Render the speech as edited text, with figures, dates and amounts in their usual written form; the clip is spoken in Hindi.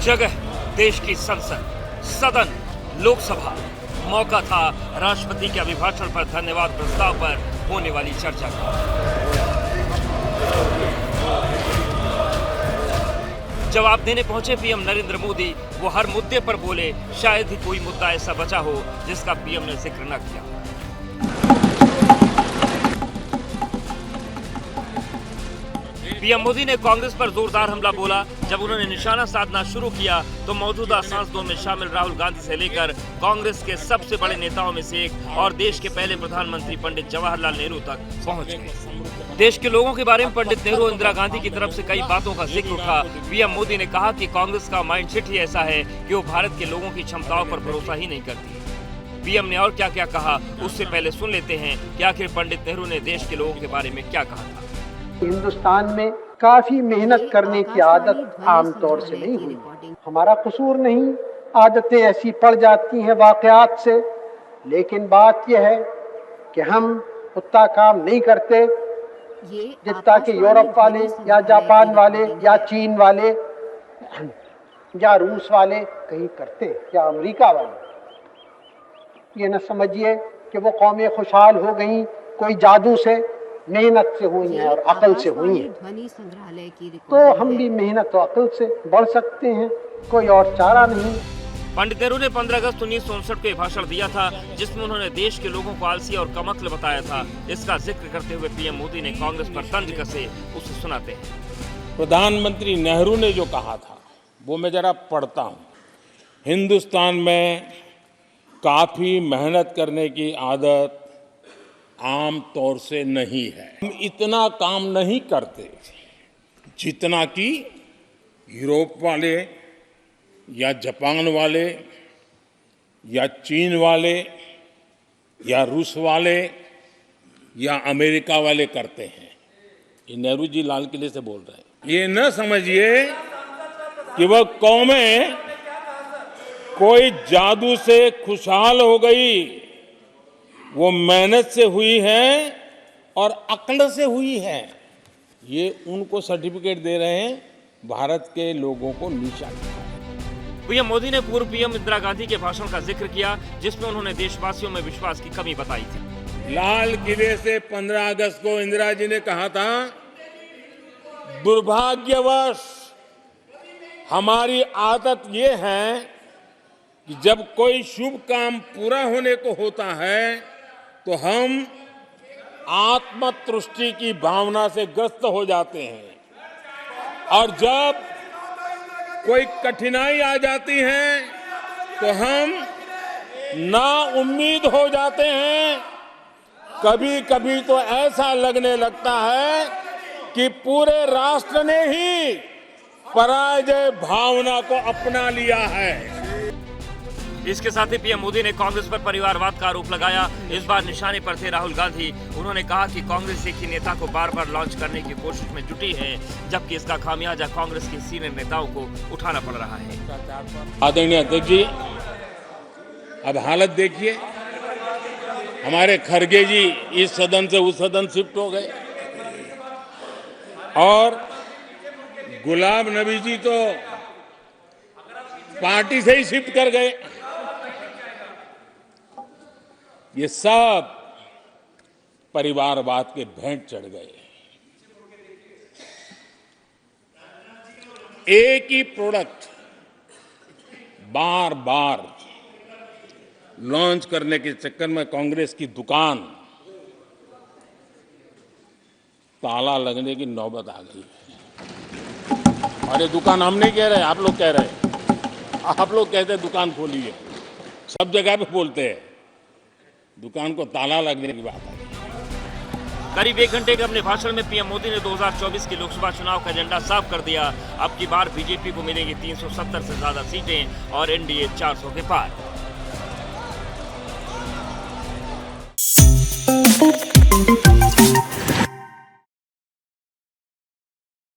जगह देश की संसद, सदन, लोकसभा। मौका था राष्ट्रपति के अभिभाषण पर धन्यवाद प्रस्ताव पर होने वाली चर्चा का। जवाब देने पहुंचे पीएम नरेंद्र मोदी। वो हर मुद्दे पर बोले, शायद ही कोई मुद्दा ऐसा बचा हो जिसका पीएम ने जिक्र न किया। पीएम मोदी ने कांग्रेस पर जोरदार हमला बोला। जब उन्होंने निशाना साधना शुरू किया तो मौजूदा सांसदों में शामिल राहुल गांधी से लेकर कांग्रेस के सबसे बड़े नेताओं में से एक और देश के पहले प्रधानमंत्री पंडित जवाहरलाल नेहरू तक पहुंच गए। देश के लोगों के बारे में पंडित नेहरू और इंदिरा गांधी की तरफ से कई बातों का जिक्र उठा। पीएम मोदी ने कहा कि कांग्रेस का माइंडसेट ही ऐसा है कि वो भारत के लोगों की क्षमताओं पर भरोसा ही नहीं करती। पीएम ने और क्या क्या कहा, उससे पहले सुन लेते हैं कि आखिर पंडित नेहरू ने देश के लोगों के बारे में क्या कहा था। हिंदुस्तान में काफी मेहनत करने की आदत आमतौर से नहीं हुई। हमारा कसूर नहीं, आदतें ऐसी पड़ जाती हैं वाकयात से। लेकिन बात यह है कि हम उतना काम नहीं करते जितना कि यूरोप वाले या जापान वाले या चीन वाले या रूस वाले कहीं करते या अमेरिका वाले। ये न समझिए कि वो कौमें खुशहाल हो गई कोई जादू से, मेहनत से हुई है और अकल से हुई है। तो हम भी मेहनत और अकल से बढ़ सकते हैं, कोई और चारा नहीं। पंडित नेहरू ने 15 अगस्त 1959 को भाषण दिया था जिसमें उन्होंने देश के लोगों को आलसी और कमक्ल बताया था। इसका जिक्र करते हुए पीएम मोदी ने कांग्रेस पर तंज कसे, उसे सुनाते हैं। प्रधानमंत्री नेहरू ने जो कहा था वो मैं जरा पढ़ता हूँ। हिंदुस्तान में काफी मेहनत करने की आदत आम तौर से नहीं है। हम इतना काम नहीं करते जितना कि यूरोप वाले या जापान वाले या चीन वाले या रूस वाले या अमेरिका वाले करते हैं। ये नेहरू जी लाल किले से बोल रहे हैं। ये न समझिए कि वह कौमें कोई जादू से खुशहाल हो गई। वो मेहनत से हुई है और अक्ल से हुई है। ये उनको सर्टिफिकेट दे रहे हैं, भारत के लोगों को नीचा दिखाया। पीएम मोदी ने पूर्व पीएम इंदिरा गांधी के भाषण का जिक्र किया जिसमें उन्होंने देशवासियों में विश्वास की कमी बताई थी। लाल किले से 15 अगस्त को इंदिरा जी ने कहा था, दुर्भाग्यवश हमारी आदत ये है कि जब कोई शुभ काम पूरा होने को होता है तो हम आत्मतुष्टि की भावना से ग्रस्त हो जाते हैं और जब कोई कठिनाई आ जाती है तो हम ना उम्मीद हो जाते हैं। कभी कभी तो ऐसा लगने लगता है कि पूरे राष्ट्र ने ही पराजय भावना को अपना लिया है। इसके साथ ही पीएम मोदी ने कांग्रेस पर परिवारवाद का आरोप लगाया। इस बार निशाने पर थे राहुल गांधी। उन्होंने कहा कि कांग्रेस एक ही नेता को बार बार लॉन्च करने की कोशिश में जुटी है, जबकि इसका खामियाजा कांग्रेस के सीनियर नेताओं को उठाना पड़ रहा है। आदरणीय अध्यक्ष जी, अब हालत देखिए। हमारे खड़गे जी इस सदन से उस सदन शिफ्ट हो गए और गुलाम नबी जी तो पार्टी से ही शिफ्ट कर गए। ये सब परिवारवाद के भेंट चढ़ गए। एक ही प्रोडक्ट बार बार लॉन्च करने के चक्कर में कांग्रेस की दुकान ताला लगने की नौबत आ गई है। और ये दुकान हम नहीं कह रहे, आप लोग कह रहे हैं। आप लोग कहते हैं दुकान खोलिए, सब जगह पे बोलते हैं। दुकान को ताला लगने की बात है। करीब 1 घंटे के अपने भाषण में पीएम मोदी ने 2024 के लोकसभा चुनाव का एजेंडा साफ कर दिया। अब की बार बीजेपी को मिलेंगी 370 से ज्यादा सीटें और एनडीए 400 के पार।